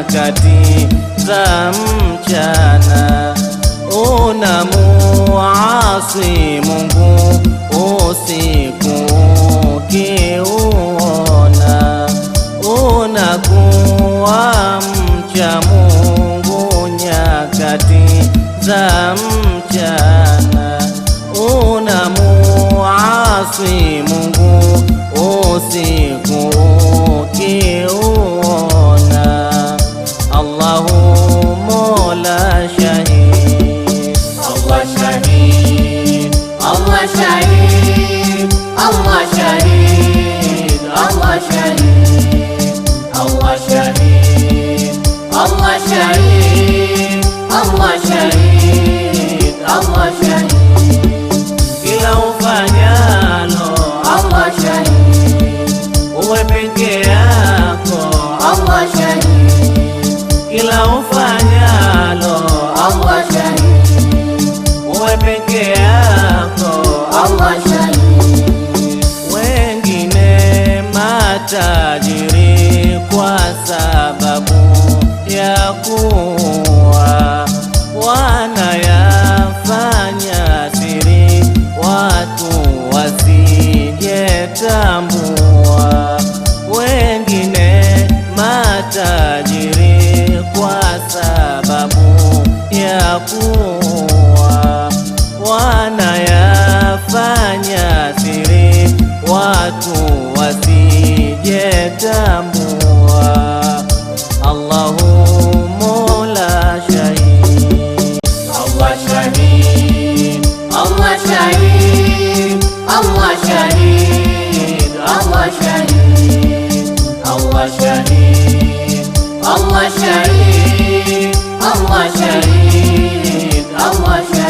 nyakati za mchana. Unamuasi Mungu usiku ukiuona, unakuwa mcha Mungu nyakati za mchana. Unamuasi Mungu usiku ukiuona. Allahu Mola shahid, Allah shahid, Allah shahid, Allah shahid, Allah shahid, Allah shahid, Allah shahid, Allah shahid, Allah shahid. Kila ufanyalo Allah shahid, uwe peke yako. Allah shahid, Kila ufanyalo Allah shahid, uwe peke yako. Allah shahid. Wengine matajiri kwa sababu ya kuwa wanayafanya siri, watu wasijetambua. Wengine matajiri kwa sababu ya kuwa wanayafanya siri, watu wasijetambua. Allahu Mola shahid, Allah shahid, Allah shahid, Allah shahid, Allah shahid, Allah shahid, Allah shahid, Allah shahid, Allah shahid.